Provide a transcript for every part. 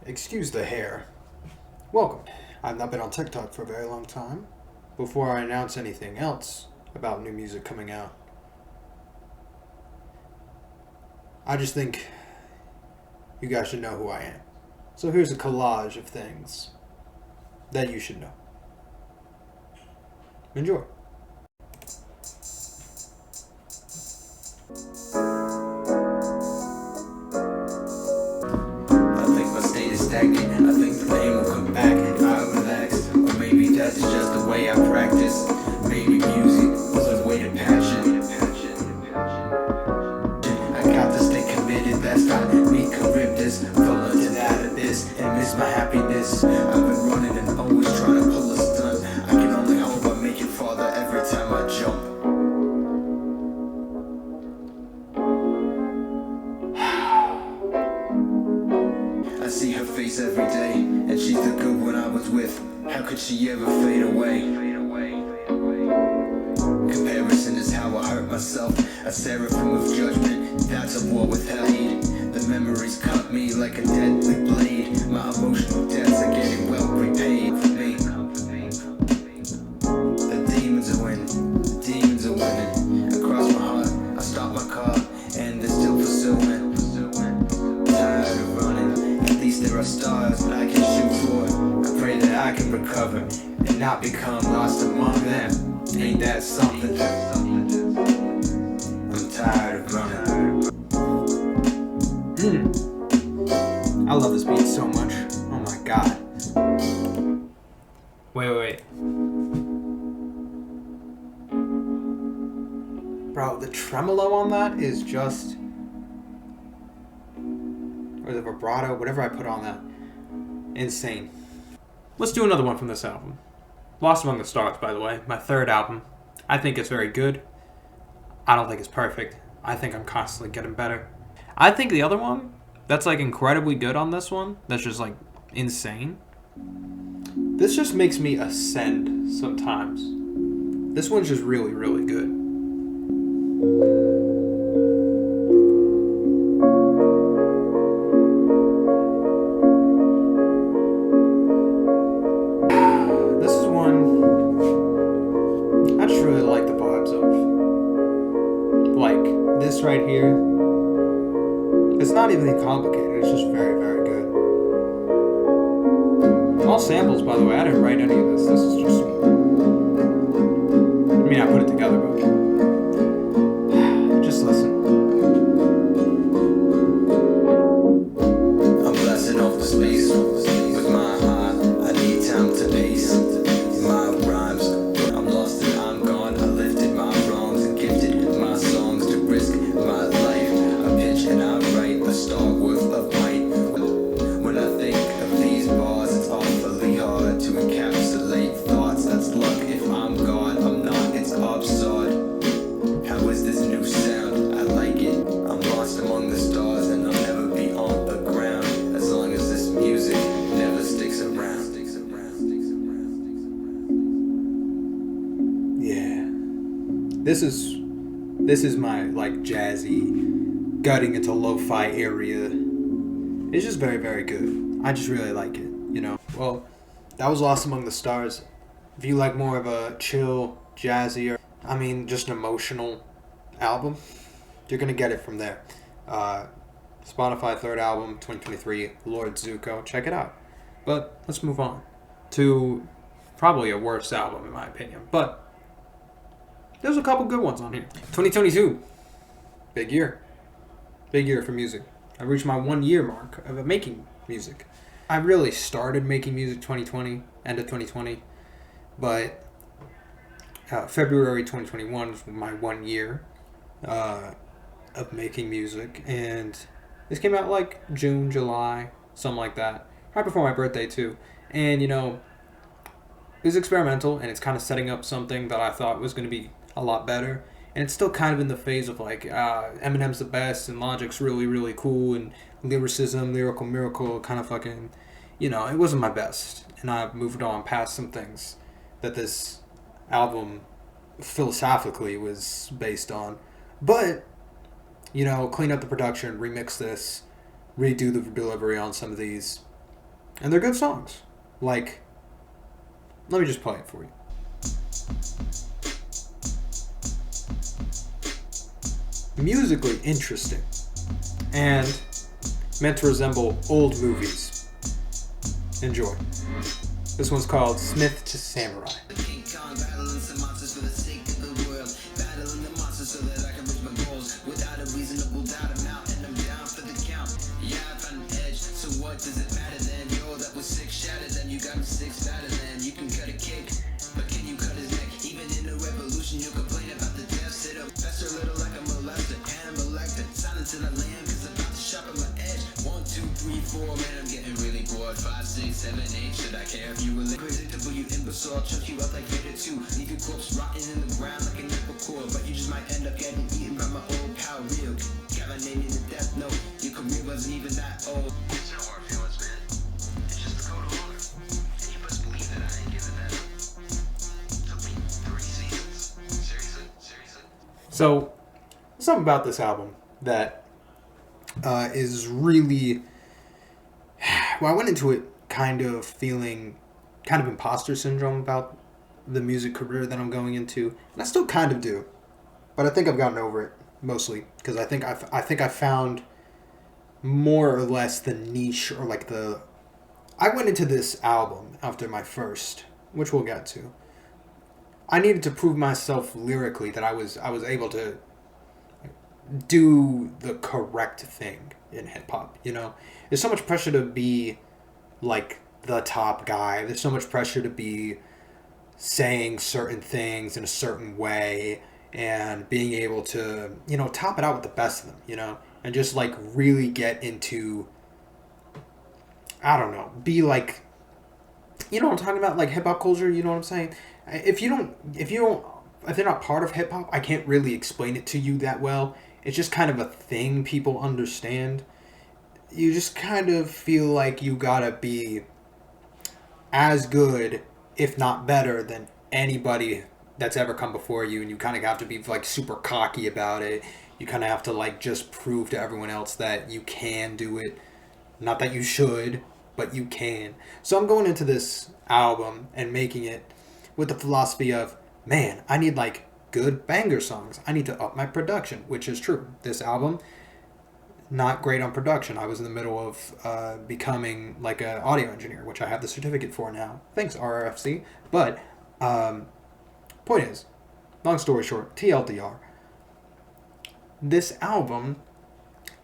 Excuse the hair. Welcome. I've not been on TikTok for a very long time. Before I announce anything else about new music coming out, I just think you guys should know who I am. So here's a collage of things that you should know. Enjoy. I think my state is stagnant. I think the pain will come back if I relax. Or maybe that's just the way I practice. Maybe music was a way to passion. I got to stay committed, lest I meet charybdis. Fall into that abyss and miss my happiness. I've been running and always trying to pull a stunt. I can only hope I make it farther every time I jump. I see her face every day, and she's the good one I was with. How could she ever fade away? Comparison is how I hurt myself. A seraphim of judgment, that's a war with hell. The memories cut me like a deadly blade. My emotional debts are getting well repaid for me. The demons are winning, demons are winning. Across my heart, I stop my car, and they're still pursuing. Tired of running, at least there are stars that I can shoot for. I pray that I can recover and not become lost among them. Ain't that something? I'm tired of running. I love this beat so much. Oh my god. Wait. Bro, the tremolo on that is just... or the vibrato, whatever I put on that. Insane. Let's do another one from this album. Lost Among the Stars, by the way. My third album. I think it's very good. I don't think it's perfect. I think I'm constantly getting better. I think the other one, that's like incredibly good on this one. That's just like insane. This just makes me ascend sometimes. This one's just really, really good. This is one I just really like the vibes of. Like this right here. It's not even complicated, it's just very, very good. All samples, by the way, I didn't write any of this. This is just... I mean, I put it together, but... just listen. I'm blasting off the space with my heart. I need time to pace my rhymes. I'm lost and I'm gone. I lifted my wrongs and gifted my songs to risk my life. I pitch and I write a star worth of might. When I think of these bars, it's awfully hard to encapsulate thoughts. That's luck. If I'm gone, I'm not. It's absurd. How is this new sound? I like it. I'm lost among the stars and I'll never be on the ground as long as this music never sticks around. Yeah. This is my, like, jazzy, gutting into lo-fi area. It's just very, very good. I just really like it, you know? Well, that was Lost Among the Stars. If you like more of a chill, jazzy, or, I mean, just an emotional album, you're gonna get it from there. Spotify third album, 2023, Lord ZUKO. Check it out. But let's move on to probably a worse album, in my opinion. But there's a couple good ones on here. 2022, big year. Big year for music. I reached my 1 year mark of making music. I really started making music 2020, end of 2020, but February 2021 was my 1 year of making music, and this came out like June, July, something like that, right before my birthday too. And you know, it was experimental, and it's kind of setting up something that I thought was going to be a lot better. And it's still kind of in the phase of like Eminem's the best and Logic's really, really cool, and lyricism, lyrical miracle, kind of fucking, you know, it wasn't my best. And I've moved on past some things that this album philosophically was based on. But, you know, clean up the production, remix this, redo the delivery on some of these, And they're good songs. Like, let me just play it for you. Musically interesting. And meant to resemble old movies. Enjoy. This one's called Smith to Samurai. Does it matter then? Yo, that was six shattered, then you got him six better than. You can cut a cake, but can you cut his neck? Even in a revolution, you complain about the death. Sit up, that's a little like a molester, Hannibal Lecter. Silence in the land, cause I'm about to sharpen my edge. 1, 2, 3, 4, man, I'm getting really bored. 5, 6, 7, 8, should I care if you were predictable? You imbecile, chuck you up like Vader 2. Leave your corpse rotting in the ground like an apple core, but you just might end up getting eaten by my old pal Real. Got my name in the death note, your career wasn't even that old. So, something about this album that is really... Well, I went into it kind of feeling kind of imposter syndrome about the music career that I'm going into. And I still kind of do. But I think I've gotten over it, mostly. Because I think I found more or less the niche, or like the... I went into this album after my first, which we'll get to. I needed to prove myself lyrically that I was able to do the correct thing in hip hop, you know? There's so much pressure to be like the top guy. There's so much pressure to be saying certain things in a certain way and being able to, you know, top it out with the best of them, you know? And just like really get into, I don't know, be like, you know what I'm talking about? Like hip hop culture, you know what I'm saying? If they're not part of hip hop, I can't really explain it to you that well. It's just kind of a thing people understand. You just kind of feel like you gotta be as good, if not better, than anybody that's ever come before you, and you kind of have to be like super cocky about it. You kind of have to like just prove to everyone else that you can do it. Not that you should, but you can. So I'm going into this album and making it with the philosophy of, man, I need like good banger songs. I need to up my production, which is true. This album, not great on production. I was in the middle of becoming like an audio engineer, which I have the certificate for now. Thanks, RFC. But point is, long story short, TLDR. This album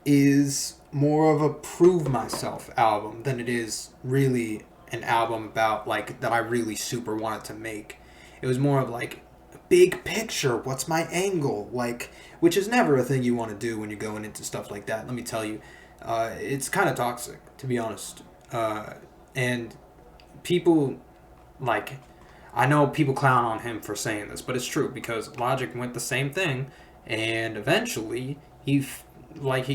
is more of a prove myself album than it is really an album about like that I really super wanted to make. It was more of like big picture, what's my angle, like, which is never a thing you want to do when you're going into stuff like that. Let me tell you, it's kind of toxic, to be honest. And people, like, I know people clown on him for saying this, but it's true, because Logic went the same thing, and eventually he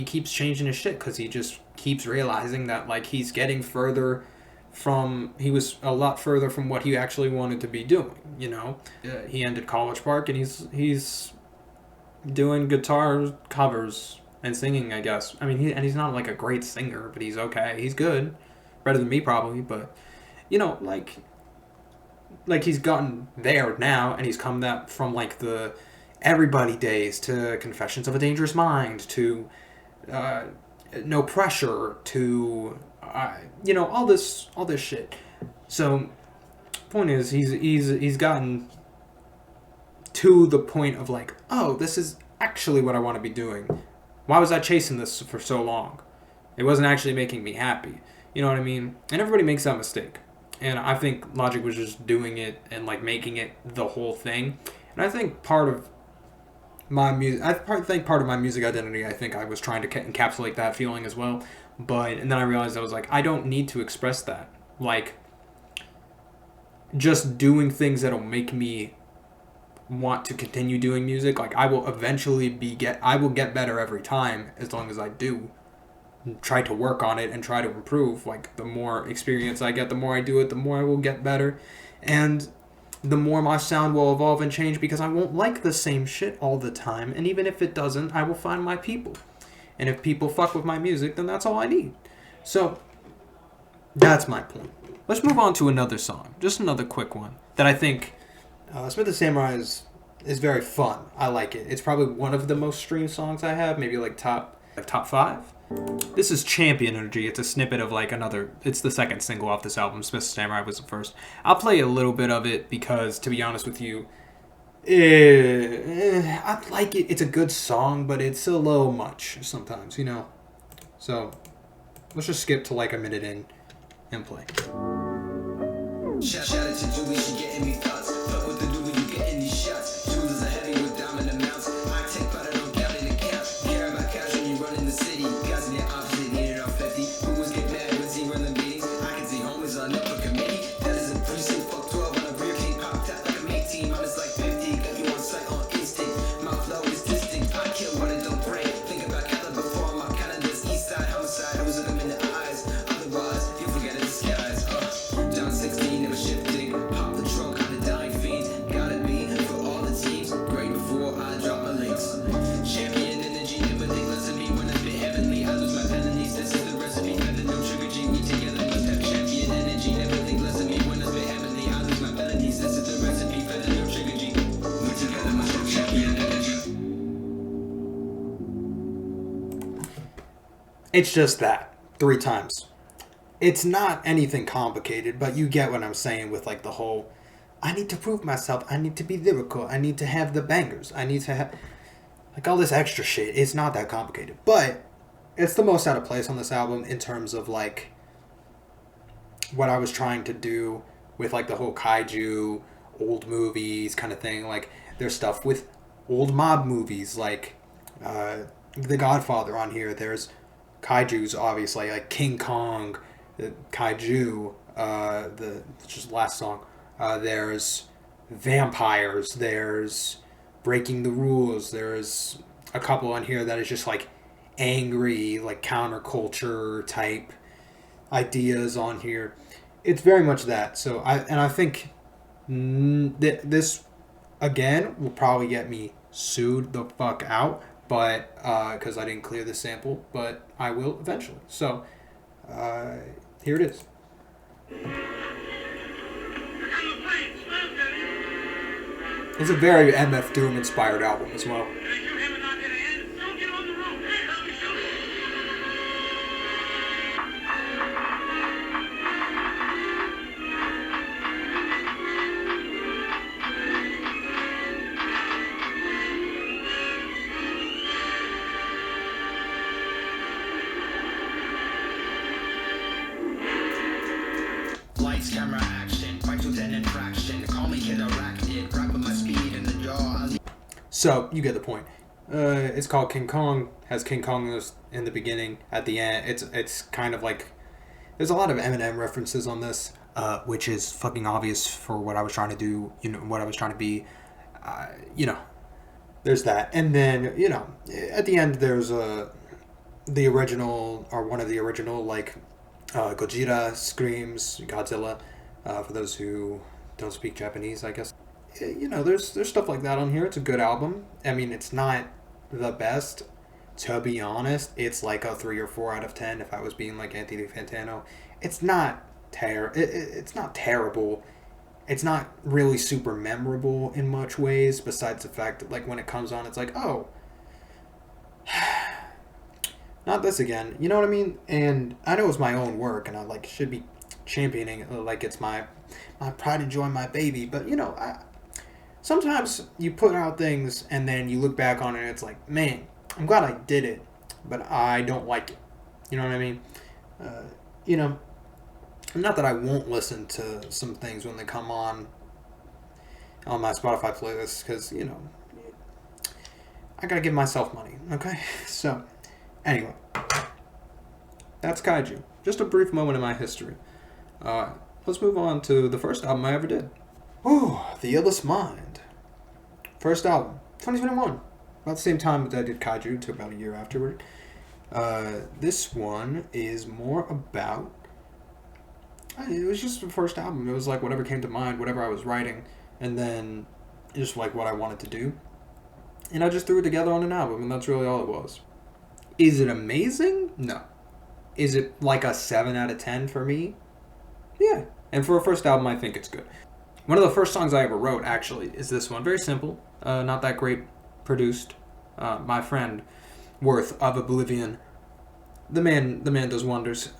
keeps changing his shit because he just keeps realizing that like he's getting further from, he was a lot further from what he actually wanted to be doing, you know? He ended College Park and he's doing guitar covers and singing, I guess. I mean, he's not like a great singer, but he's okay. He's good. Better than me probably, but you know, like he's gotten there now, and he's come that from like the Everybody days to Confessions of a Dangerous Mind to No Pressure to you know, all this shit. So point is, he's gotten to the point of like, oh, this is actually what I want to be doing. Why was I chasing this for so long? It wasn't actually making me happy. You know what I mean? And everybody makes that mistake. And I think Logic was just doing it and like making it the whole thing. And I think part of my music, part of my music identity, I think I was trying to encapsulate that feeling as well. And then I realized I was like, I don't need to express that. Like, just doing things that'll make me want to continue doing music. Like, I will eventually I will get better every time as long as I do try to work on it and try to improve. Like, the more experience I get, the more I do it, the more I will get better. And the more my sound will evolve and change, because I won't like the same shit all the time. And even if it doesn't, I will find my people. And if people fuck with my music, then that's all I need. So, That's my point. Let's move on to another song. Just another quick one that I think Smith the Samurai is very fun. I like it. It's probably one of the most streamed songs I have. Maybe like top 5. This is Champion Energy. It's a snippet of like another. It's the second single off this album. Smith the Samurai was the first. I'll play a little bit of it because, to be honest with you, I like it. It's a good song, but it's a little much sometimes, you know. So let's just skip to like a minute in and play. Shout out to Julie, she getting me thoughts. Fuck with the dude when you getting these shots. Jewels are heavy with diamond amounts. I take part, I don't count in accounts. Care about cash when you run in the city. Guys in the opposite needed on 50. Who was get mad when he run the meetings? I can see homies on up a committee. That is a precinct, fuck 12 on a rear king. Popped out like a mate team, I'm just like 50. Got you on sight on instinct. My flow is distinct. I kill what I don't break. Think about caliber before I'm out Canada's east side homicide. I was looking in the eyes. Otherwise, you forget the skies. John 16, never shifting. Pop the trunk on the dying fiend. Gotta be for all the teams. Great before I drop my links. Champion energy, never think less of me when I spit heavenly. I lose my penalties. This is the recipe. Better no sugar G. We together must have champion energy. Never think less of me when I spit heavenly. I lose my penalties. This is the recipe. Better no sugar G. We together must have champion energy. It's just that 3 times. It's not anything complicated, but you get what I'm saying with like the whole, I need to prove myself, I need to be lyrical, I need to have the bangers, I need to have like all this extra shit. It's not that complicated, but it's the most out of place on this album in terms of like what I was trying to do with like the whole kaiju, old movies kind of thing. Like there's stuff with old mob movies like The Godfather on here. There's kaijus, obviously, like King Kong, Kaiju, the just last song. There's vampires. There's breaking the rules. There's a couple on here that is just like angry, like counterculture type ideas on here. It's very much that. So I think this again will probably get me sued the fuck out, but because I didn't clear the sample, but I will eventually. So here it is. It's a very MF Doom inspired album as well. Lights, camera, action. Fight with an infraction. Call me kid arachnid. Rap with my speed in the jaw. So you get the point. It's called King Kong. Has King Kong in the beginning. At the end, it's kind of like there's a lot of Eminem references on this, which is fucking obvious for what I was trying to do. You know what I was trying to be. You know, there's that, and then you know at the end there's the original or one of the original like Gojira screams, Godzilla. For those who don't speak Japanese, I guess. You know, there's stuff like that on here. It's a good album. I mean, it's not the best, to be honest. It's like a 3 or 4 out of 10 if I was being like Anthony Fantano. It's not it's not terrible. It's not really super memorable in much ways, besides the fact that like when it comes on, it's like, oh, not this again. You know what I mean? And I know it's my own work, and I like should be championing it like it's my pride and joy, my baby. But you know, sometimes you put out things and then you look back on it and it's like, man, I'm glad I did it, but I don't like it. You know what I mean? You know, not that I won't listen to some things when they come on my Spotify playlist, because, you know, I gotta give myself money, okay? So, anyway, that's Kaiju. Just a brief moment in my history. Let's move on to the first album I ever did. Ooh, The Illest Mind. First album, 2021. About the same time that I did Kaiju, took about a year afterward. This one is more about... It was just the first album. It was like whatever came to mind, whatever I was writing, and then just like what I wanted to do. And I just threw it together on an album, and that's really all it was. Is it amazing? No. Is it like a 7 out of 10 for me? Yeah. And for a first album, I think it's good. One of the first songs I ever wrote, actually, is this one. Very simple, not that great produced. My friend Worth of Oblivion. The man does wonders.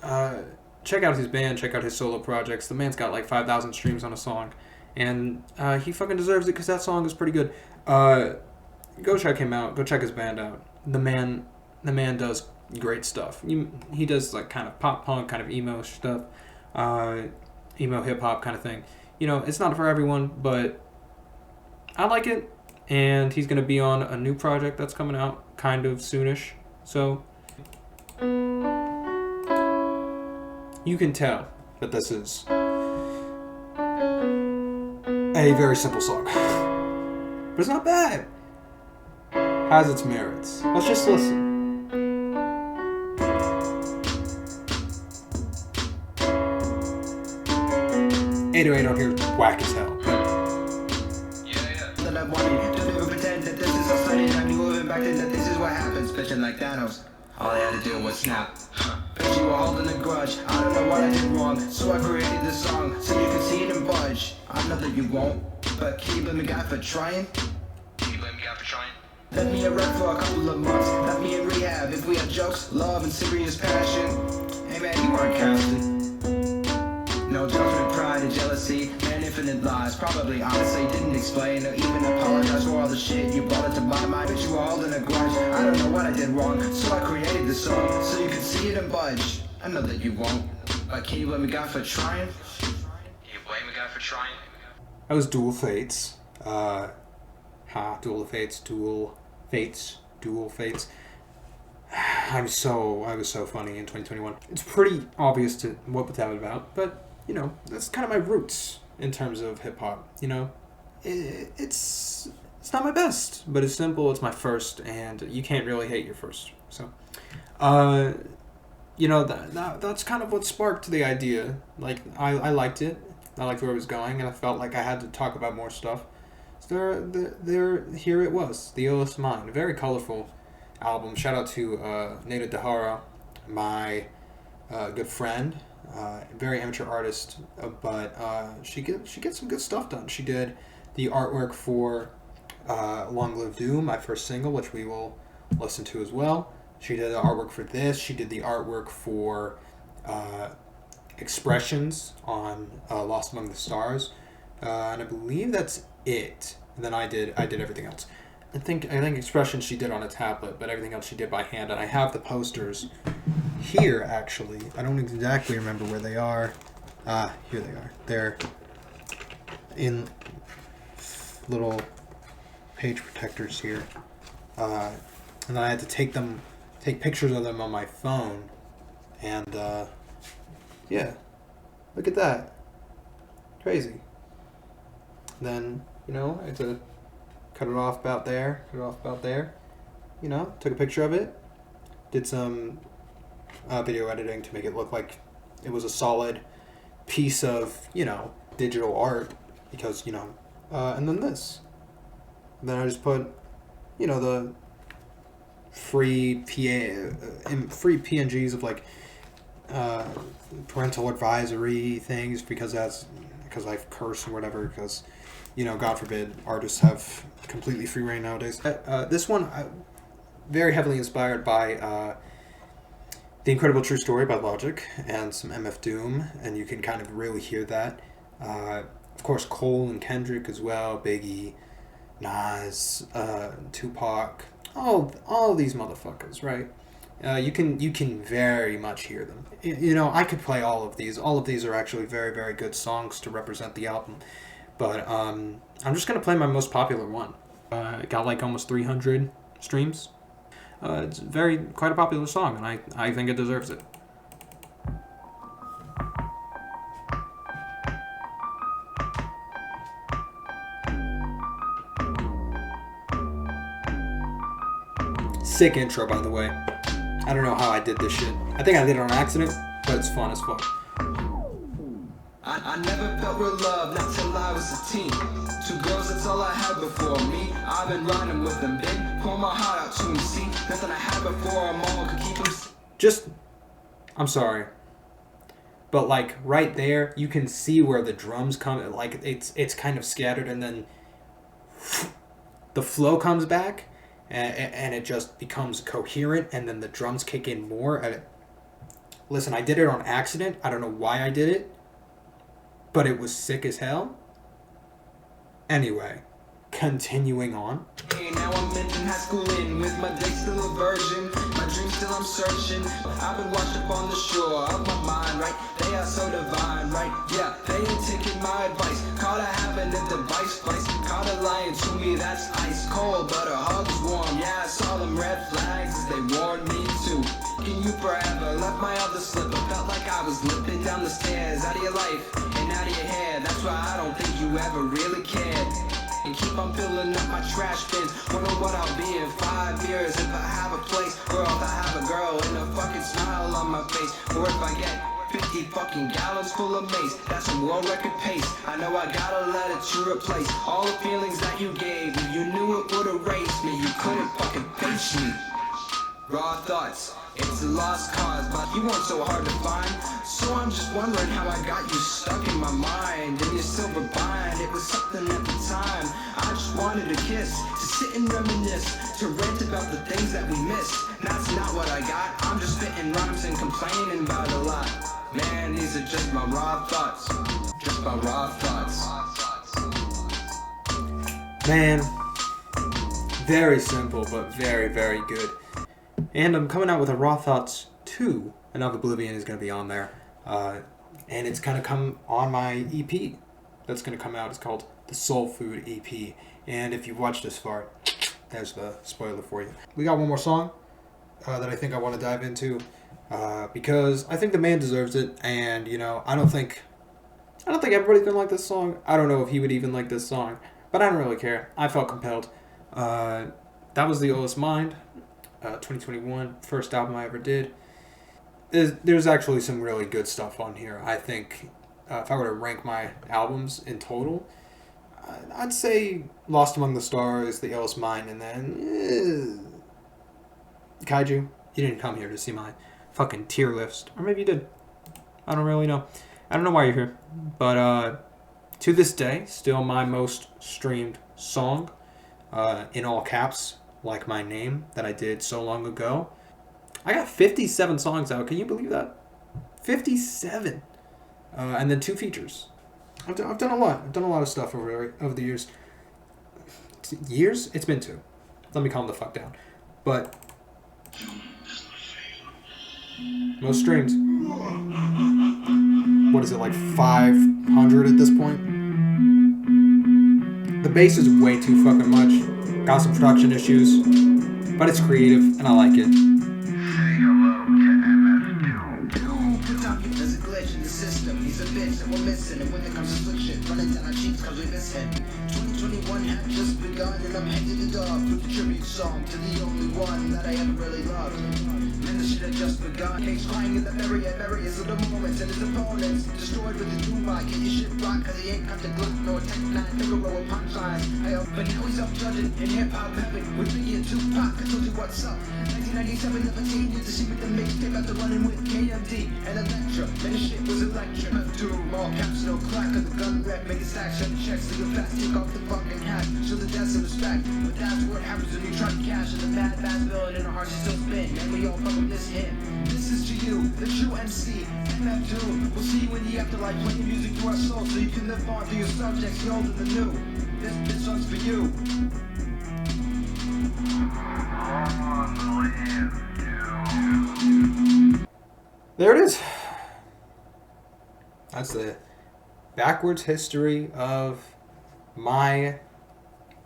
Check out his band, check out his solo projects. The man's got like 5,000 streams on a song. And he fucking deserves it because that song is pretty good. Go check him out. Go check his band out. The man does great stuff. He does like kind of pop punk, kind of emo stuff, emo hip hop kind of thing. You know, it's not for everyone, but I like it. And he's gonna be on a new project that's coming out kind of soonish. So you can tell that this is a very simple song, but it's not bad. Has its merits. Let's just listen. 808 on here is whack as hell. That I wanted. Don't ever pretend that this is all sudden. I knew even back then that this is what happens. Bitching like Thanos. All I had to do was snap. Bet you were holding a grudge. I don't know what I did wrong, so I created this song so you can see it and budge. I know that you won't, but can you blame a guy for trying? Let me a rep for a couple of months. Let me in rehab. If we had jokes, love, and serious passion. Hey man, you weren't casting. No judgment, pride, and jealousy. Man, infinite lies. Probably, honestly, didn't explain or even apologize for all the shit you brought into my mind. But you were holding a grudge. I don't know what I did wrong, so I created this song so you could see it and budge. I know that you won't, but can you blame a guy for trying? That was Dual Fates. Dual Fates. I was so funny in 2021. It's pretty obvious to what that was about, but you know, that's kind of my roots in terms of hip hop. You know, it's not my best, but it's simple. It's my first, and you can't really hate your first. So, you know, that's kind of what sparked the idea. Like, I liked it. I liked where it was going, and I felt like I had to talk about more stuff. So here it was, the Illest Mind, a very colorful album. Shout out to Nada Dahara, my good friend, very amateur artist, but she gets some good stuff done. She did the artwork for Long Live Doom, my first single, which we will listen to as well. She did the artwork for this. She did the artwork for Expressions on Lost Among the Stars, and I believe that's it. And then I did everything else. I think Expressions she did on a tablet, but everything else she did by hand. And I have the posters here, actually. I don't exactly remember where they are. Here they are. They're in little page protectors here. And then I had to take pictures of them on my phone. And yeah, look at that. Crazy. Then, you know, I had to cut it off about there. You know, took a picture of it. Did some video editing to make it look like it was a solid piece of, you know, digital art. Because, you know, and then this. And then I just put, you know, the free PNGs of like parental advisory things because I curse or whatever, because, you know, God forbid artists have completely free reign nowadays. This one, very heavily inspired by The Incredible True Story by Logic and some MF Doom, and you can kind of really hear that. Of course, Cole and Kendrick as well, Biggie, Nas, Tupac, all these motherfuckers, right? You can very much hear them. You know, I could play all of these. All of these are actually very, very good songs to represent the album. But I'm just going to play my most popular one. It got like almost 300 streams. It's quite a popular song, and I think it deserves it. Sick intro, by the way. I don't know how I did this shit. I think I did it on accident, but it's fun as fuck. I never felt real love, not till I was a teen. 2 girls, that's all I had before me. I've been riding with them, been pour my heart out to them, see. Nothing I had before, I'm all could keep them. I'm sorry. But like right there, you can see where the drums come. Like it's kind of scattered, and then the flow comes back, and it just becomes coherent, and then the drums kick in more. Listen, I did it on accident. I don't know why I did it, but it was sick as hell. Anyway, continuing on. Hey, now I'm in high school with my dick still a virgin. My dreams still I'm searching. I've been washed up on the shore of my mind, right? They are so divine, right? Yeah, they ain't taking my advice. Caught a habit of device vice. Caught a lying to me, that's ice cold, but her hug's warm. Yeah, I saw them red flags as they warned me too. Can you forever left my other slipper? Felt like I was limping down the stairs, out of your life and out of your head. That's why I don't think you ever really cared. And keep on filling up my trash bins. Wonder what I'll be in 5 years if I have a place, or if I have a girl and a fucking smile on my face, or if I get 50 fucking gallons full of mace. That's a world record pace. I know I gotta let it to replace all the feelings that you gave me. You knew it would erase me. You couldn't fucking face me. Raw thoughts, it's a lost cause, but you weren't so hard to find. So I'm just wondering how I got you stuck in my mind. In your silver bind, it was something at the time. I just wanted a kiss, to sit and reminisce, to rant about the things that we missed. That's not what I got, I'm just spitting rhymes and complaining about a lot. Man, these are just my raw thoughts. Just my raw thoughts. Man, very simple, but very, very good. And I'm coming out with a Raw Thoughts 2, and Of Oblivion is going to be on there. And it's going to come on my EP that's going to come out. It's called the Soul Food EP. And if you've watched this far, there's the spoiler for you. We got one more song that I think I want to dive into because I think the man deserves it. And, you know, I don't think everybody's going to like this song. I don't know if he would even like this song, but I don't really care. I felt compelled. That was the Illest Mind. 2021, first album I ever did. There's actually some really good stuff on here. I think if I were to rank my albums in total, I'd say Lost Among the Stars, The Illest Mind, and then Kaiju. You didn't come here to see my fucking tier list. Or maybe you did. I don't really know. I don't know why you're here. But to this day, still my most streamed song, in all caps, like my name, that I did so long ago. I got 57 songs out. Can you believe that? 57. And then 2 features. I've done a lot. I've done a lot of stuff over the years. Years? It's been 2. Let me calm the fuck down. But most streams. What is it, like 500 at this point? The bass is way too fucking much. Got some production issues, but it's creative and I like it. Say hello to MF2. There's a glitch in the system. He's a bitch and we're missing. And when it comes to slick shit, running down our cheeks cause we miss him. 2021 had just begun and I'm headed to dub with the tribute song to the only one that I ever really loved. Man, the shit had just begun. Case crying in the barriers of the moments and his opponents. Destroyed with the doom mic. Get your shit rock cause he ain't got the Glock nor Tech 9 Figaro with punchlines. But now he's up judging in hip-hop heaven with Biggie and Tupac. I told you what's up. 1997, 17 years to see with the mixtape after running with KMD and Electra. Man, the shit was electric. Doom, all caps, no clack of the gun rep. Make a stack, shut the checks to your fast. Take off the fucking hat. Show the deaths of respect. But that's what happens when you try to cash. And the mad fast villain in our hearts is still spin. Man, we all fucking this hit. This is to you, the true MC, MF2. We'll see you in the afterlife, playing music to our souls so you can live on through your subjects, the old and the new. This song's for you. There it is. That's the backwards history of my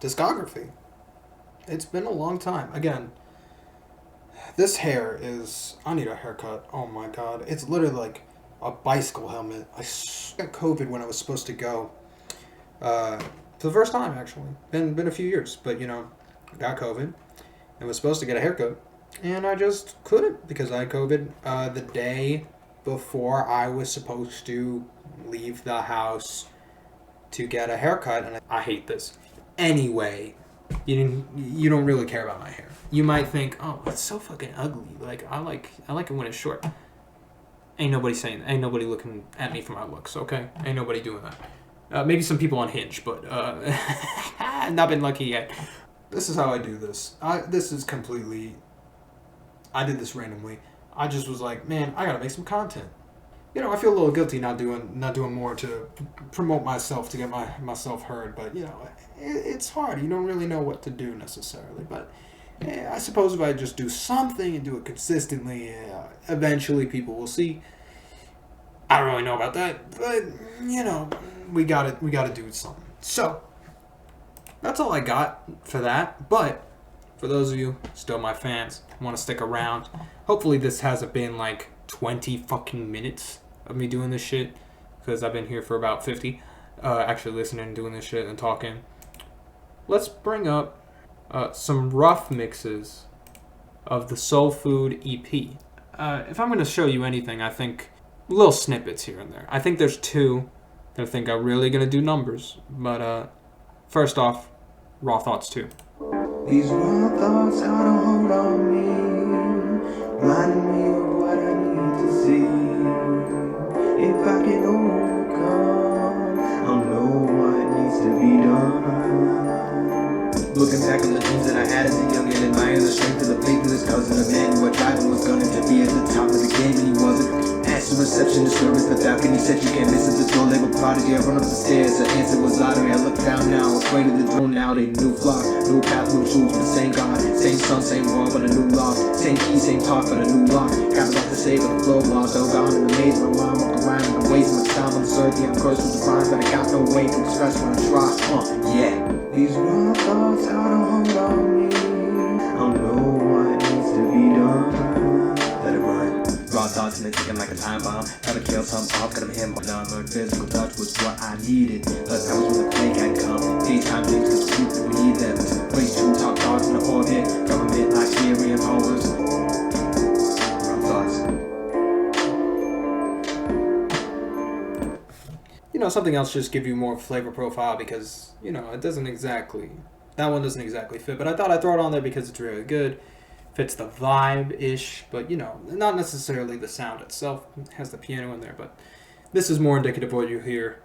discography. It's been a long time. Again, this hair is... I need a haircut. Oh my god. It's literally like a bicycle helmet. I got COVID when I was supposed to go. For the first time, actually. Been a few years. But, you know, I got COVID and was supposed to get a haircut. And I just couldn't because I had COVID the day before I was supposed to leave the house to get a haircut. And I hate this. Anyway, you don't really care about my hair. You might think, oh, it's so fucking ugly. Like I like it when it's short. Ain't nobody looking at me for my looks, okay? Ain't nobody doing that. Maybe some people on Hinge, but not been lucky yet. This is how I do this. I did this randomly. I just was like, man, I gotta make some content. You know, I feel a little guilty not doing more to promote myself, to get myself heard, but you know, it's hard. You don't really know what to do necessarily, but I suppose if I just do something and do it consistently, eventually people will see. I don't really know about that, but you know, we gotta do something. So that's all I got for that. But for those of you still my fans, want to stick around, hopefully this hasn't been like 20 fucking minutes of me doing this shit, because I've been here for about 50, actually listening and doing this shit and talking. Let's bring up some rough mixes of the Soul Food EP. If I'm going to show you anything, I think little snippets here and there. I think there's two that I think are really going to do numbers. But first off, Raw Thoughts 2. These raw thoughts how to hold on me, reminding me of what I need to see. If I can overcome, I'll know what needs to be done. Looking back on the dreams that I had as a young and admiring the strength of the faith of his cousin, a man who had tried and was gunning to be at the top of the game, and he wasn't. Asked the reception to service the falcon, he said you can't miss it. The door labeled prodigy, I run up the stairs, the answer was lottery. I looked down now, afraid of the throne now. They new flock, new path, new shoes, but same God, same sun, same world, but a new law. Same key, same talk, but a new lock. Got a lot to say, but the flow lost. So bound in the maze, my mind walk around in the ways of my time uncertainty. I'm cursed with the rhymes, but I got no way to express when I try. Yeah. These raw thoughts how to hold on me, I'll know what needs to be done. Let it run. Raw thoughts and they ticking like a time bomb. Gotta kill some off, got him him. Now learned physical touch was what I needed. But that was when the plague had come. Daytime things was truth that we need them. Race two top dogs in the orbit. Government like theory and powers. Raw thoughts. You know, something else just give you more flavor profile, because, you know, that one doesn't exactly fit, but I thought I'd throw it on there because it's really good. Fits the vibe-ish, but, you know, not necessarily the sound itself. It has the piano in there, but this is more indicative of what you hear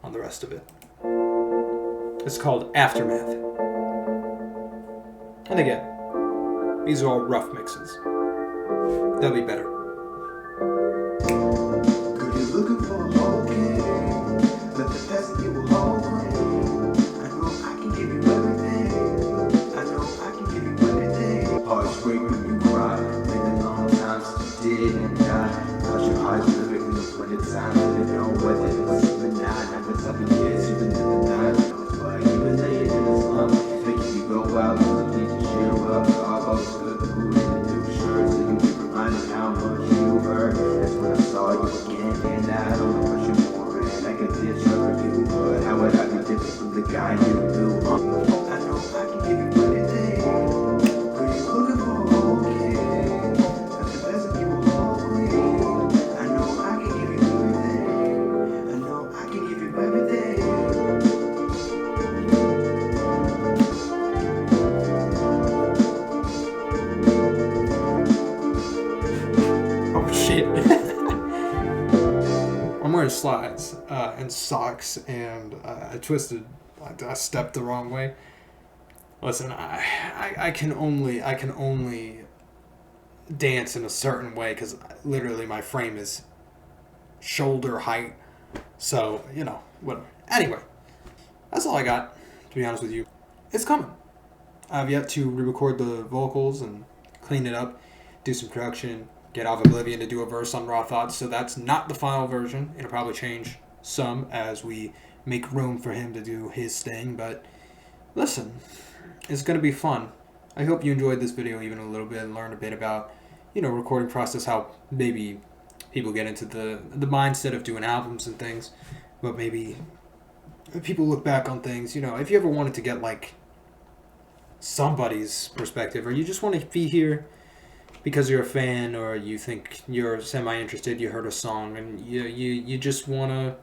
on the rest of it. It's called Aftermath. And again, these are all rough mixes. They'll be better. Girl, you're looking for a whole game. Let the best give a whole grain. I know I can give you everything. I know I can give you everything. Hearts break when you cry. Been a long time since you did and died. How's your heart living when it's time to live? Know whether it was even 9. Now it's up in years, you've been living 9. But even laying in the slump, making you go out, you need to cheer up. Almost good, the food in the new shirt, so you be reminded how much you hurt. That's when I saw you again, and I don't know what you more and like a ditch over you. But how would I be different from the guy you knew? I know I can give you anything. But you're looking for a whole king. That's the best of you a whole queen. I know I can give you everything. I know I can give you everything. Oh shit. I'm wearing slides and socks, and I stepped the wrong way. Listen, I can only dance in a certain way because literally my frame is shoulder height. So, you know, whatever. Anyway, that's all I got, to be honest with you. It's coming. I've yet to re-record the vocals and clean it up, do some production, get off Oblivion to do a verse on Raw Thoughts, so that's not the final version. It'll probably change some as we make room for him to do his thing, but listen, it's going to be fun. I hope you enjoyed this video even a little bit and learned a bit about, you know, recording process, how maybe people get into the mindset of doing albums and things, but maybe people look back on things, you know, if you ever wanted to get like somebody's perspective, or you just want to be here because you're a fan, or you think you're semi-interested, you heard a song and you just want to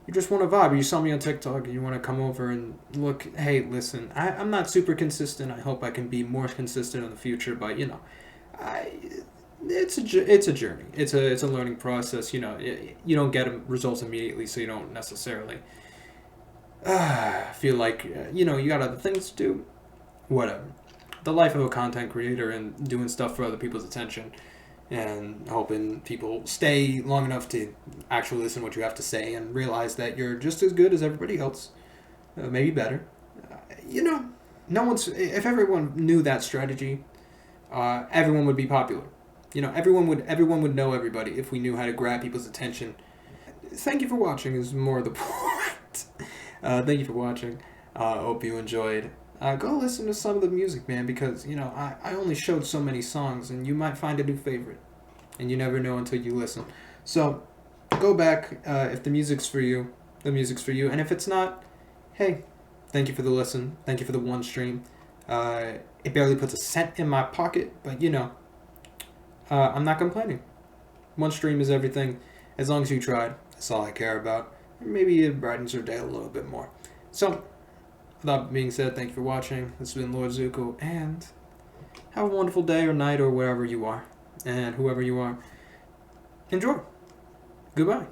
vibe, or you saw me on TikTok and you want to come over and look, hey, listen, I'm not super consistent. I hope I can be more consistent in the future, but you know, it's a journey. It's a learning process. You know, you don't get results immediately, so you don't necessarily feel like you know you got other things to do. Whatever. The life of a content creator and doing stuff for other people's attention and hoping people stay long enough to actually listen to what you have to say and realize that you're just as good as everybody else, maybe better. You know, no one's. If everyone knew that strategy, everyone would be popular. You know, everyone would know everybody if we knew how to grab people's attention. Thank you for watching is more the point. Thank you for watching. Hope you enjoyed. Go listen to some of the music, man, because, you know, I only showed so many songs, and you might find a new favorite. And you never know until you listen. So, go back. If the music's for you, the music's for you. And if it's not, hey, thank you for the listen. Thank you for the one stream. It barely puts a cent in my pocket, but, you know, I'm not complaining. One stream is everything. As long as you tried, that's all I care about. Maybe it brightens your day a little bit more. So, with that being said, thank you for watching. This has been Lord ZUKO, and have a wonderful day or night or wherever you are. And whoever you are, enjoy. Goodbye.